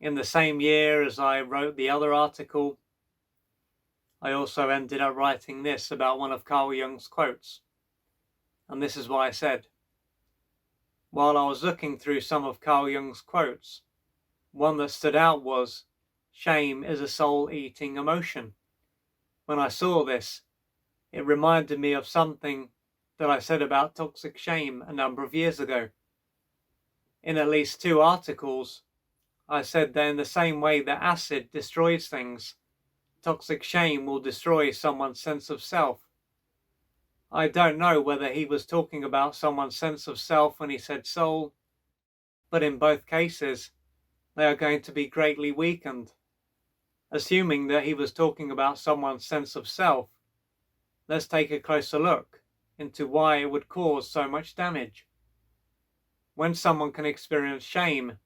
In the same year as I wrote the other article, I also ended up writing this about one of Carl Jung's quotes. And this is what I said. While I was looking through some of Carl Jung's quotes, one that stood out was, "Shame is a soul-eating emotion." When I saw this, it reminded me of something that I said about toxic shame a number of years ago. In at least 2 articles, I said that in the same way that acid destroys things, toxic shame will destroy someone's sense of self. I don't know whether he was talking about someone's sense of self when he said soul, but in both cases, they are going to be greatly weakened. Assuming that he was talking about someone's sense of self, let's take a closer look into why it would cause so much damage. When someone can experience shame,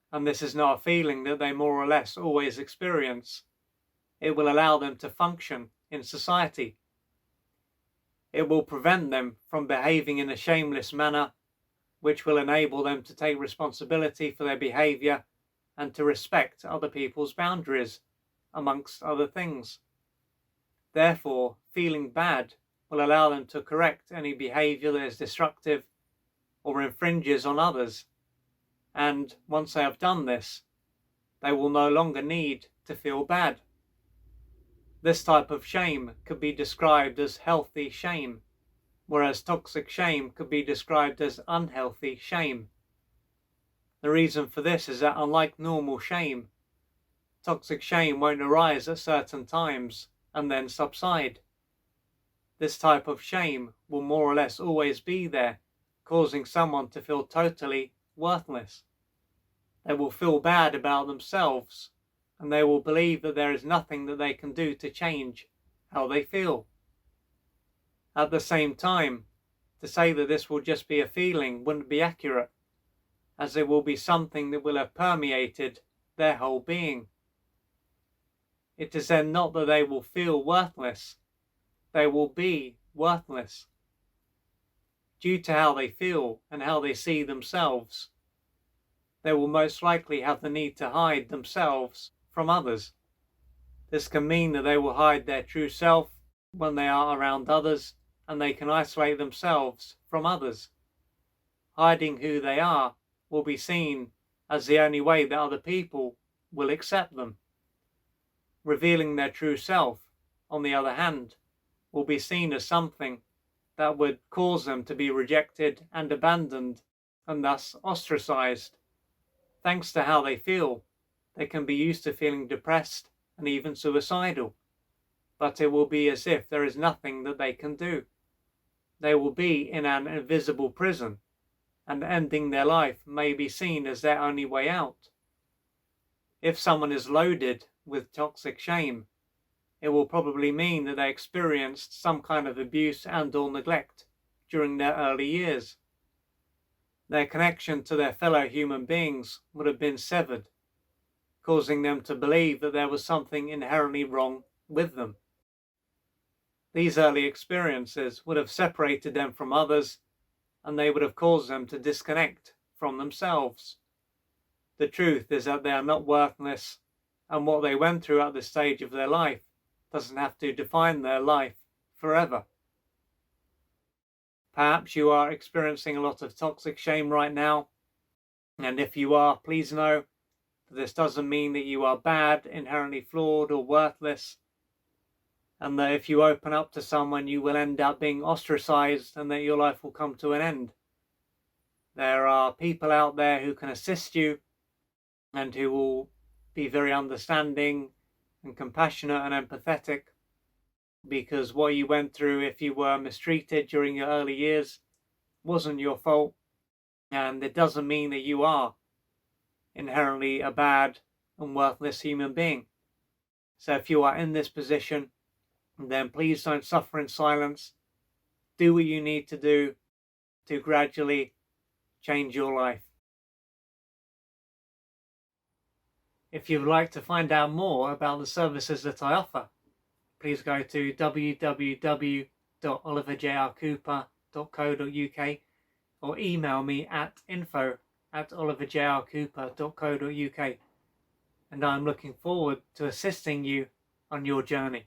and this is not a feeling that they more or less always experience, it will allow them to function in society. It will prevent them from behaving in a shameless manner, which will enable them to take responsibility for their behavior and to respect other people's boundaries, amongst other things. Therefore, feeling bad will allow them to correct any behavior that is destructive or infringes on others. And once they have done this, they will no longer need to feel bad. This type of shame could be described as healthy shame, whereas toxic shame could be described as unhealthy shame. The reason for this is that unlike normal shame, toxic shame won't arise at certain times and then subside. This type of shame will more or less always be there, causing someone to feel totally worthless. They will feel bad about themselves, and they will believe that there is nothing that they can do to change how they feel. At the same time, to say that this will just be a feeling wouldn't be accurate, as it will be something that will have permeated their whole being. It is then not that they will feel worthless, they will be worthless. Due to how they feel and how they see themselves, they will most likely have the need to hide themselves from others. This can mean that they will hide their true self when they are around others, and they can isolate themselves from others. Hiding who they are will be seen as the only way that other people will accept them. Revealing their true self, on the other hand, will be seen as something that would cause them to be rejected and abandoned, and thus ostracized. Thanks to how they feel, they can be used to feeling depressed and even suicidal, but it will be as if there is nothing that they can do. They will be in an invisible prison, and ending their life may be seen as their only way out. If someone is loaded with toxic shame, it will probably mean that they experienced some kind of abuse and/or neglect during their early years. Their connection to their fellow human beings would have been severed, causing them to believe that there was something inherently wrong with them. These early experiences would have separated them from others, and they would have caused them to disconnect from themselves. The truth is that they are not worthless, and what they went through at this stage of their life doesn't have to define their life forever. Perhaps you are experiencing a lot of toxic shame right now, and if you are, please know that this doesn't mean that you are bad, inherently flawed, or worthless, and that if you open up to someone you will end up being ostracized and that your life will come to an end. There are people out there who can assist you and who will be very understanding and compassionate and empathetic, because what you went through, if you were mistreated during your early years, wasn't your fault, and it doesn't mean that you are inherently a bad and worthless human being. So if you are in this position, then please don't suffer in silence. Do what you need to do to gradually change your life. If you'd like to find out more about the services that I offer, please go to www.oliverjrcooper.co.uk or email me at info@oliverjrcooper.co.uk. and I'm looking forward to assisting you on your journey.